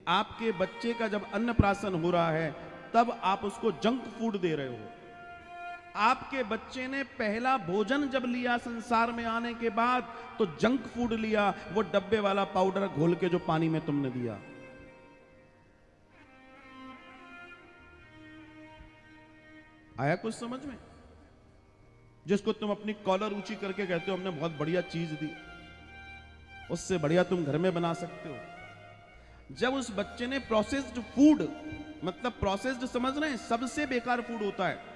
आपके बच्चे का जब अन्नप्राशन हो रहा है तब आप उसको जंक फूड दे रहे हो। आपके बच्चे ने पहला भोजन जब लिया संसार में आने के बाद तो जंक फूड लिया, वो डब्बे वाला पाउडर घोल के जो पानी में तुमने दिया। आया कुछ समझ में? जिसको तुम अपनी कॉलर ऊंची करके कहते हो हमने बहुत बढ़िया चीज दी, उससे बढ़िया तुम घर में बना सकते हो। जब उस बच्चे ने प्रोसेस्ड फूड, मतलब प्रोसेस्ड समझ रहे हैं, सबसे बेकार फूड होता है।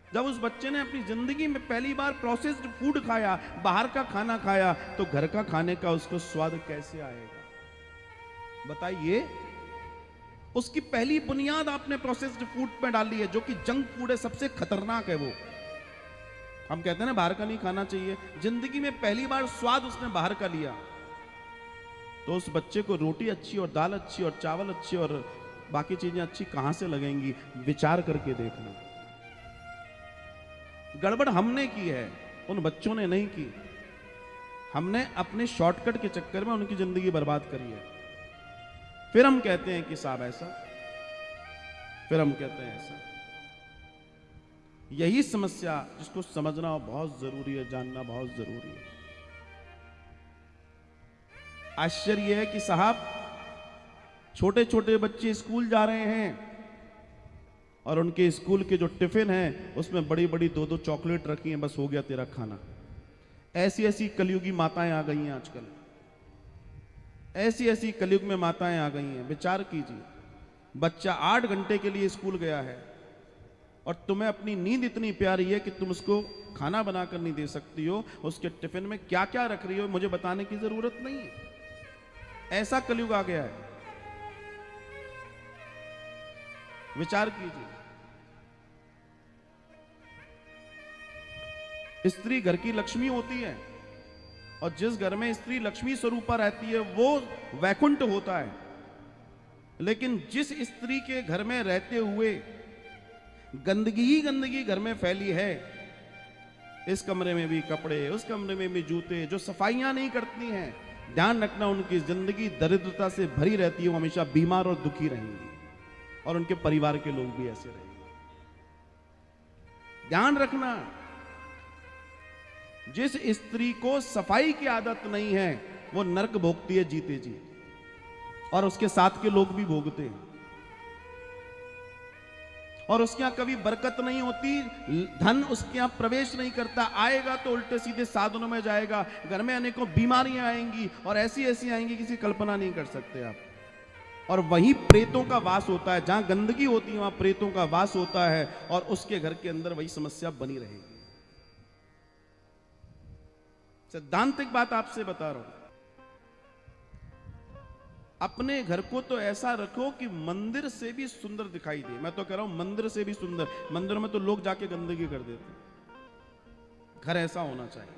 जब उस बच्चे ने अपनी जिंदगी में पहली बार प्रोसेस्ड फूड खाया, बाहर का खाना खाया, तो घर का खाने का उसको स्वाद कैसे आएगा बताइए? उसकी पहली बुनियाद आपने प्रोसेस्ड फूड में डाली है, जो कि जंक फूड है, सबसे खतरनाक है वो। हम कहते हैं ना बाहर का नहीं खाना चाहिए। जिंदगी में पहली बार स्वाद उसने बाहर का लिया, तो उस बच्चे को रोटी अच्छी और दाल अच्छी और चावल अच्छी और बाकी चीजें अच्छी कहां से लगेंगी? विचार करके देखना। गड़बड़ हमने की है, उन बच्चों ने नहीं की। हमने अपने शॉर्टकट के चक्कर में उनकी जिंदगी बर्बाद करी है। फिर हम कहते हैं कि साहब ऐसा, फिर हम कहते हैं ऐसा। यही समस्या जिसको समझना बहुत जरूरी है, जानना बहुत जरूरी है। आश्चर्य है कि साहब छोटे छोटे बच्चे स्कूल जा रहे हैं और उनके स्कूल के जो टिफिन है उसमें बड़ी बड़ी 2-2 चॉकलेट रखी हैं, बस हो गया तेरा खाना। ऐसी ऐसी कलयुगी माताएं आ गई हैं आजकल, ऐसी ऐसी कलयुग में माताएं आ गई हैं। विचार कीजिए, बच्चा 8 घंटे के लिए स्कूल गया है और तुम्हें अपनी नींद इतनी प्यारी है कि तुम उसको खाना बनाकर नहीं दे सकती हो। उसके टिफिन में क्या क्या रख रही हो मुझे बताने की जरूरत नहीं है। ऐसा कलयुग आ गया है। विचार कीजिए, स्त्री घर की लक्ष्मी होती है और जिस घर में स्त्री लक्ष्मी स्वरूपा रहती है वो वैकुंठ होता है। लेकिन जिस स्त्री के घर में रहते हुए गंदगी ही गंदगी घर में फैली है, इस कमरे में भी कपड़े, उस कमरे में भी जूते, जो सफाइयां नहीं करती हैं, ध्यान रखना उनकी जिंदगी दरिद्रता से भरी रहती है। वो हमेशा बीमार और दुखी रहेंगी और उनके परिवार के लोग भी ऐसे रहेंगे। ध्यान रखना, जिस स्त्री को सफाई की आदत नहीं है वो नरक भोगती है जीते जी, और उसके साथ के लोग भी भोगते हैं। और उसके यहां कभी बरकत नहीं होती, धन उसके यहां प्रवेश नहीं करता, आएगा तो उल्टे सीधे साधनों में जाएगा। घर में अनेकों बीमारियां आएंगी और ऐसी ऐसी आएंगी किसी कल्पना नहीं कर सकते आप। और वहीं प्रेतों का वास होता है, जहां गंदगी होती है वहां प्रेतों का वास होता है और उसके घर के अंदर वही समस्या बनी रहेगी। सैद्धांतिक बात आपसे बता रहा हूं। अपने घर को तो ऐसा रखो कि मंदिर से भी सुंदर दिखाई दे। मैं तो कह रहा हूं मंदिर से भी सुंदर। मंदिर में तो लोग जाके गंदगी कर देते। घर ऐसा होना चाहिए,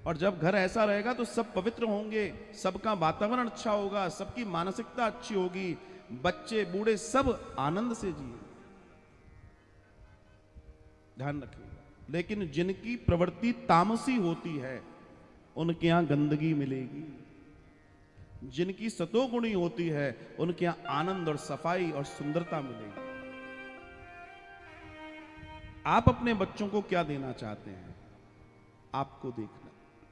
और जब घर ऐसा रहेगा तो सब पवित्र होंगे, सबका वातावरण अच्छा होगा, सबकी मानसिकता अच्छी होगी, बच्चे बूढ़े सब आनंद से जिए। ध्यान रखिए। लेकिन जिनकी प्रवृत्ति तामसी होती है उनके यहां गंदगी मिलेगी। जिनकी सतोगुणी होती है उनके यहां आनंद और सफाई और सुंदरता मिलेगी। आप अपने बच्चों को क्या देना चाहते हैं, आपको देखना।